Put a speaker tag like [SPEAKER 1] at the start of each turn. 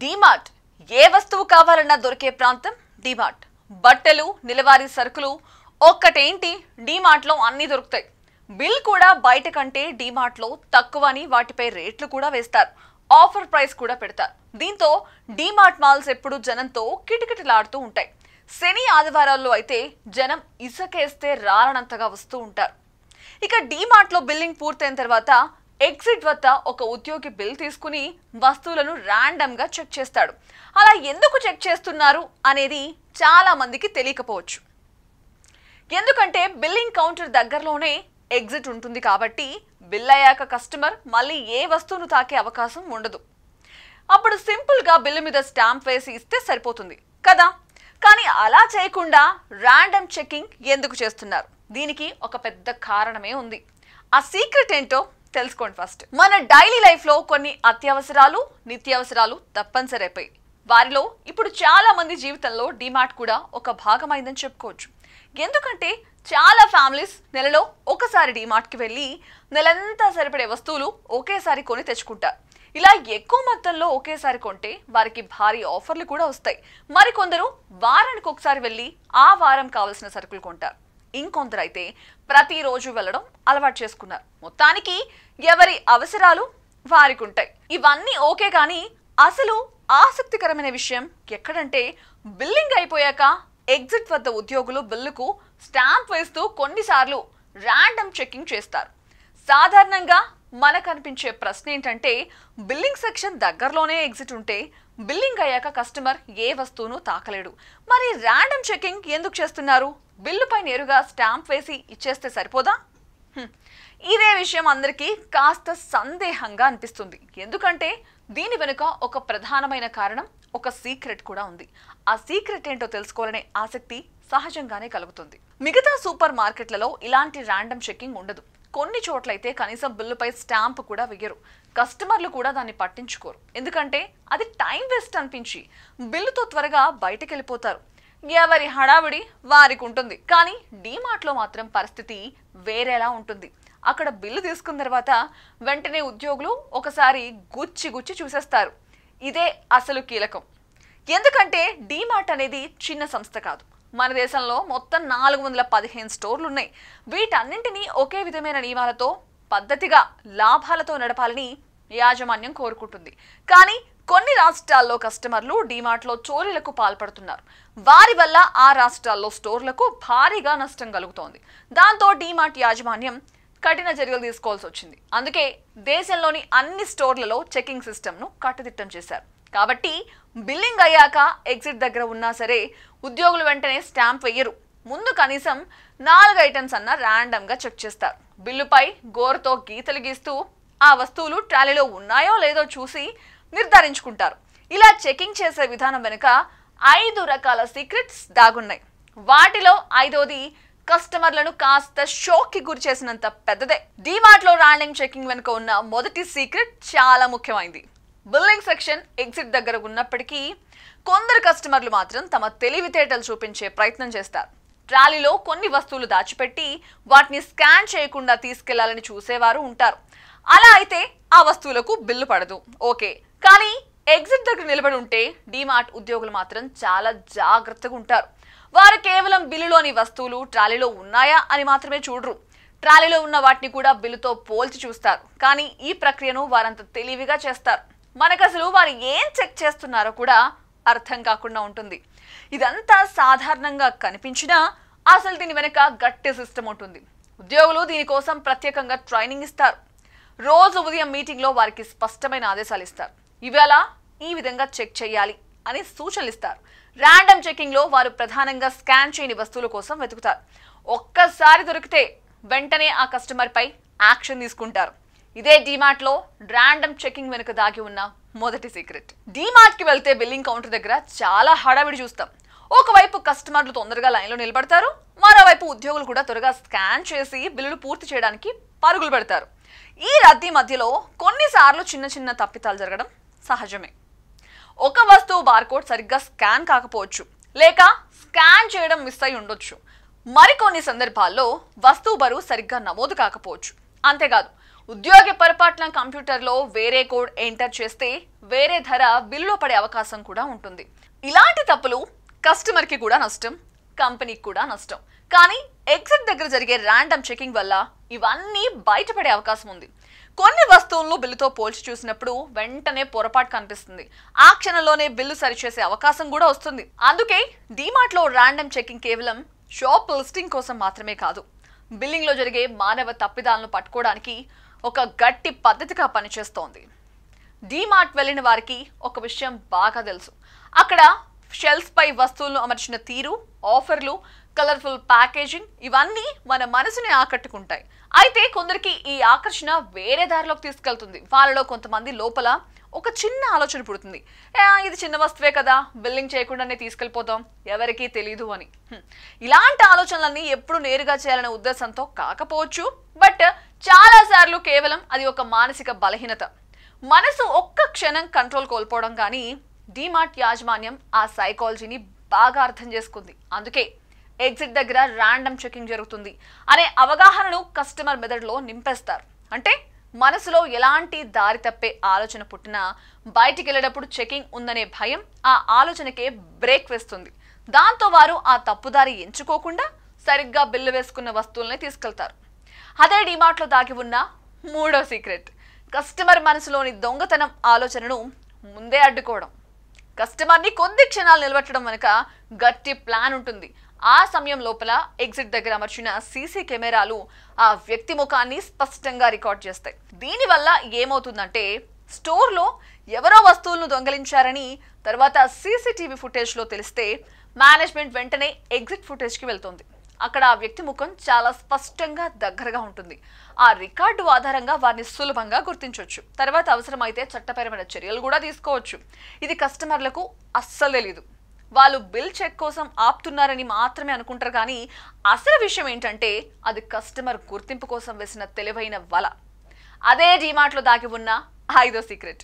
[SPEAKER 1] డీమార్ట్ ఏ వస్తువు కావాలన్నా దొరికే ప్రాంతం డీమార్ట్. బట్టలు, నెలవారీ సరుకులు ఒక్కటేంటి డీమార్ట్ లో అన్ని దొరుకుతాయి. బిల్ కూడా బయట కంటే డీమార్ట్ లో తక్కువని వాటిపై రేట్లు కూడా వేస్తారు. ఆఫర్ ప్రైస్ కూడా పెడతారు. దీంతో డీమార్ట్ మాల్స్ ఎప్పుడు జనంతో కిటకిటలాడుతూ ఉంటాయి. శని ఆదివారాల్లో అయితే జనం ఇసుకేస్తే రాలనంతగా వస్తూ ఉంటారు. ఇక డీమార్ట్ లో బిల్లింగ్ పూర్తయిన తర్వాత ఎగ్జిట్ వద్ద ఒక ఉద్యోగి బిల్ తీసుకుని వస్తువులను ర్యాండమ్ గా చెక్ చేస్తాడు. అలా ఎందుకు చెక్ చేస్తున్నారు అనేది చాలా మందికి తెలియకపోవచ్చు. ఎందుకంటే బిల్లింగ్ కౌంటర్ దగ్గరలోనే ఎగ్జిట్ ఉంటుంది కాబట్టి బిల్ అయ్యాక కస్టమర్ మళ్ళీ ఏ వస్తువును తాకే అవకాశం ఉండదు. అప్పుడు సింపుల్ గా బిల్లు మీద స్టాంప్ వేసి ఇస్తే సరిపోతుంది కదా. కానీ అలా చేయకుండా ర్యాండమ్ చెకింగ్ ఎందుకు చేస్తున్నారు? దీనికి ఒక పెద్ద కారణమే ఉంది. ఆ సీక్రెట్ ఏంటో తెలుసుకోండి. ఫస్ట్, మన డైలీ లైఫ్ లో కొన్ని అత్యవసరాలు, నిత్యావసరాలు తప్పనిసరి అయిపోయి వారిలో ఇప్పుడు చాలా మంది జీవితంలో డీమార్ట్ కూడా ఒక భాగమైందని చెప్పుకోవచ్చు. ఎందుకంటే చాలా ఫ్యామిలీస్ నెలలో ఒకసారి డీమార్ట్కి వెళ్ళి నెలంతా సరిపడే వస్తువులు ఒకేసారి కొని తెచ్చుకుంటారు. ఇలా ఎక్కువ మొత్తంలో ఒకేసారి కొంటే వారికి భారీ ఆఫర్లు కూడా వస్తాయి. మరికొందరు వారానికి ఒకసారి వెళ్ళి ఆ వారం కావలసిన సరుకులు కొంటారు. ఇంకొందరు అయితే ప్రతిరోజు వెళ్ళడం అలవాటు చేసుకున్నారు. మొత్తానికి ఎవరి అవసరాలు వారికి ఉంటాయి. ఇవన్నీ ఓకే, కానీ అసలు ఆసక్తికరమైన విషయం ఎక్కడంటే బిల్లింగ్ అయిపోయాక ఎగ్జిట్ వద్ద ఉద్యోగులు బిల్లుకు స్టాంప్ వేస్తూ కొన్నిసార్లు ర్యాండమ్ చెకింగ్ చేస్తారు. సాధారణంగా మనకు అనిపించే ప్రశ్న ఏంటంటే, బిల్లింగ్ సెక్షన్ దగ్గరలోనే ఎగ్జిట్ ఉంటే బిల్లింగ్ అయ్యాక కస్టమర్ ఏ వస్తువును తాకలేడు, మరి ర్యాండమ్ చెకింగ్ ఎందుకు చేస్తున్నారు? బిల్లుపై నేరుగా స్టాంప్ వేసి ఇచ్చేస్తే సరిపోదా? ఇదే విషయం అందరికీ కాస్త సందేహంగా అనిపిస్తుంది. ఎందుకంటే దీని వెనుక ఒక ప్రధానమైన కారణం, ఒక సీక్రెట్ కూడా ఉంది. ఆ సీక్రెట్ ఏంటో తెలుసుకోవాలనే ఆసక్తి సహజంగానే కలుగుతుంది. మిగతా సూపర్ మార్కెట్లలో ఇలాంటి ర్యాండమ్ చెకింగ్ ఉండదు. కొన్ని చోట్లయితే కనీసం బిల్లుపై స్టాంప్ కూడా వేయరు. కస్టమర్లు కూడా దాన్ని పట్టించుకోరు. ఎందుకంటే అది టైం వేస్ట్ అనిపించి బిల్లుతో త్వరగా బయటకు వెళ్ళిపోతారు. ఎవరి హడావిడి వారికి ఉంటుంది. కానీ డీమార్ట్ లో మాత్రం పరిస్థితి వేరేలా ఉంటుంది. అక్కడ బిల్లు తీసుకున్న తర్వాత వెంటనే ఉద్యోగులు ఒకసారి గుచ్చి చూసేస్తారు. ఇదే అసలు కీలకం. ఎందుకంటే డీమార్ట్ అనేది చిన్న సంస్థ కాదు. మన దేశంలో మొత్తం 415 స్టోర్లు ఉన్నాయి. వీటన్నింటినీ ఒకే విధమైన నియమాలతో పద్ధతిగా లాభాలతో నడపాలని యాజమాన్యం కోరుకుంటుంది. కానీ కొన్ని రాష్ట్రాల్లో కస్టమర్లు డీమార్ట్లో చోరీలకు పాల్పడుతున్నారు. వారి వల్ల ఆ రాష్ట్రాల్లో స్టోర్లకు భారీగా నష్టం కలుగుతోంది. దాంతో డీమార్ట్ యాజమాన్యం కఠిన చర్యలు తీసుకోవాల్సి వచ్చింది. అందుకే దేశంలోని అన్ని స్టోర్లలో చెకింగ్ సిస్టమ్ను కట్టుదిట్టం చేశారు. కాబట్టి బిల్లింగ్ అయ్యాక ఎగ్జిట్ దగ్గర ఉన్నా సరే ఉద్యోగులు వెంటనే స్టాంప్ వేయరు. ముందు కనీసం 4 ఐటమ్స్ అన్న ర్యాండమ్ గా చెక్ చేస్తారు. బిల్లుపై గోరుతో గీతలు గీస్తూ ఆ వస్తువులు ట్రాలీలో ఉన్నాయో లేదో చూసి నిర్ధారించుకుంటారు. ఇలా చెకింగ్ చేసే విధానం వెనుక 5 రకాల సీక్రెట్స్ దాగున్నాయి. వాటిలో 5వది కస్టమర్లను కాస్త షాక్ కి గురి చేసినంత పెద్దదే. డీమార్ట్ లో ర్యాండమ్ చెకింగ్ వెనుక ఉన్న మొదటి సీక్రెట్ చాలా ముఖ్యమైనది. బిల్లింగ్ సెక్షన్ ఎగ్జిట్ దగ్గర ఉన్నప్పటికీ కొందరు కస్టమర్లు మాత్రం తమ తెలివితేటలు చూపించే ప్రయత్నం చేస్తారు. ట్రాలీలో కొన్ని వస్తువులు దాచిపెట్టి వాటిని స్కాన్ చేయకుండా తీసుకెళ్లాలని చూసేవారు ఉంటారు. అలా అయితే ఆ వస్తువులకు బిల్లు పడదు, ఓకే. కానీ ఎగ్జిట్ దగ్గర నిలబడి ఉంటే డీమార్ట్ ఉద్యోగులు మాత్రం చాలా జాగ్రత్తగా ఉంటారు. వారు కేవలం బిల్లులోని వస్తువులు ట్రాలీలో ఉన్నాయా అని మాత్రమే చూడరు. ట్రాలీలో ఉన్న వాటిని కూడా బిల్లుతో పోల్చి చూస్తారు. కానీ ఈ ప్రక్రియను వారంత తెలివిగా చేస్తారు. మనకు అసలు వారు ఏం చెక్ చేస్తున్నారో కూడా అర్థం కాకుండా ఉంటుంది. ఇదంతా సాధారణంగా కనిపించినా అసలు దీని వెనక గట్టి సిస్టమ్ ఉంటుంది. ఉద్యోగులు దీనికోసం ప్రత్యేకంగా ట్రైనింగ్ ఇస్తారు. రోజు ఉదయం మీటింగ్ లో వారికి స్పష్టమైన ఆదేశాలు ఇస్తారు. ఇవాళ ఈ విధంగా చెక్ చేయాలి అని సూచనలు ఇస్తారు. ర్యాండమ్ చెకింగ్ లో వారు ప్రధానంగా స్కాన్ చేయని వస్తువుల కోసం వెతుకుతారు. ఒక్కసారి దొరికితే వెంటనే ఆ కస్టమర్ పై యాక్షన్ తీసుకుంటారు. ఇదే డీమార్ట్ లో ర్యాండమ్ చెకింగ్ వెనుక దాగి ఉన్న మొదటి సీక్రెట్. డీమార్ట్ కి వెళ్తే బిల్లింగ్ కౌంటర్ దగ్గర చాలా హడావిడి చూస్తాం. ఒకవైపు కస్టమర్లు తొందరగా లైన్లో నిలబడతారు, మరోవైపు ఉద్యోగులు కూడా త్వరగా స్కాన్ చేసి బిల్లులు పూర్తి చేయడానికి పరుగులు పెడతారు. ఈ రద్దీ మధ్యలో కొన్నిసార్లు చిన్న తప్పితాలు జరగడం సహజమే. ఒక వస్తువు బార్కోడ్ సరిగ్గా స్కాన్ కాకపోవచ్చు, లేక స్కాన్ చేయడం మిస్ అయి ఉండొచ్చు. మరికొన్ని సందర్భాల్లో వస్తువు బరువు సరిగ్గా నమోదు కాకపోవచ్చు. అంతేకాదు ఉద్యోగి పొరపాటున కంప్యూటర్లో వేరే కోడ్ ఎంటర్ చేస్తే వేరే ధర బిల్లులో పడే అవకాశం కూడా ఉంటుంది. ఇలాంటి తప్పులు కస్టమర్కి కూడా నష్టం, కంపెనీకి కూడా నష్టం. కానీ ఎగ్జిట్ దగ్గర జరిగే ర్యాండమ్ చెకింగ్ వల్ల ఇవన్నీ బయటపడే అవకాశం ఉంది. కొన్ని వస్తువులను బిల్లుతో పోల్చి చూసినప్పుడు వెంటనే పొరపాటు కనిపిస్తుంది. ఆ క్షణంలోనే బిల్లు సరిచేసే అవకాశం కూడా వస్తుంది. అందుకే డీమార్ట్లో ర్యాండమ్ చెకింగ్ కేవలం షాప్ లిస్టింగ్ కోసం మాత్రమే కాదు, బిల్లింగ్లో జరిగే మానవ తప్పిదాలను పట్టుకోవడానికి ఒక గట్టి పద్ధతిగా పనిచేస్తోంది. డీమార్ట్ వెళ్ళిన వారికి ఒక విషయం బాగా తెలుసు. అక్కడ షెల్ఫ్స్ పై వస్తువులను అమర్చిన తీరు, ఆఫర్లు, కలర్ఫుల్ ప్యాకేజింగ్ ఇవన్నీ మన మనసుని ఆకట్టుకుంటాయి. అయితే కొందరికి ఈ ఆకర్షణ వేరే దారిలోకి తీసుకెళ్తుంది. వాళ్ళలో కొంతమంది లోపల ఒక చిన్న ఆలోచన పుడుతుంది, ఇది చిన్న వస్తువే కదా, బిల్లింగ్ చేయకుండానే తీసుకెళ్ళిపోతాం, ఎవరికీ తెలీదు అని. ఇలాంటి ఆలోచనలన్నీ ఎప్పుడు నేరుగా చేయాలనే ఉద్దేశంతో కాకపోవచ్చు, బట్ చాలా సార్లు కేవలం అది ఒక మానసిక బలహీనత. మనసు ఒక్క క్షణం కంట్రోల్ కోల్పోవడం. కానీ డీమార్ట్ యాజమాన్యం ఆ సైకాలజీని బాగా అర్థం చేసుకుంది. అందుకే ఎగ్జిట్ దగ్గర ర్యాండమ్ చెకింగ్ జరుగుతుంది అనే అవగాహనను కస్టమర్ మెదడులో నింపేస్తారు. అంటే మనసులో ఎలాంటి దారి తప్పే ఆలోచన పుట్టినా బయటికి వెళ్ళేటప్పుడు చెకింగ్ ఉందనే భయం ఆ ఆలోచనకే బ్రేక్ వేస్తుంది. దాంతో వారు ఆ తప్పుదారి ఎంచుకోకుండా సరిగ్గా బిల్లు వేసుకున్న వస్తువులనే తీసుకెళ్తారు. అదే డీమార్ట్లో దాగి ఉన్న మూడో సీక్రెట్, కస్టమర్ మనసులోని దొంగతనం ఆలోచనను ముందే అడ్డుకోవడం. కస్టమర్ని కొద్ది క్షణాలు నిలబెట్టడం వెనుక గట్టి ప్లాన్ ఉంటుంది. ఆ సమయం లోపల ఎగ్జిట్ దగ్గర అమర్చిన సీసీ కెమెరాలు ఆ వ్యక్తి ముఖాన్ని స్పష్టంగా రికార్డ్ చేస్తాయి. దీనివల్ల ఏమవుతుందంటే స్టోర్లో ఎవరో వస్తువులను దొంగలించారని తర్వాత సీసీటీవీ ఫుటేజ్లో తెలిస్తే మేనేజ్మెంట్ వెంటనే ఎగ్జిట్ ఫుటేజ్కి వెళ్తుంది. అక్కడ ఆ వ్యక్తి ముఖం చాలా స్పష్టంగా దగ్గరగా ఉంటుంది. ఆ రికార్డు ఆధారంగా వారిని సులభంగా గుర్తించవచ్చు. తర్వాత అవసరమైతే చట్టపరమైన చర్యలు కూడా తీసుకోవచ్చు. ఇది కస్టమర్లకు అస్సలు తెలీదు. వాళ్ళు బిల్ చెక్ కోసం ఆపుతున్నారని మాత్రమే అనుకుంటారు. కానీ అసలు విషయం ఏంటంటే అది కస్టమర్ గుర్తింపు కోసం వేసిన తెలివైన వల. అదే డీమార్ట్లో దాగి ఉన్న 5వ సీక్రెట్.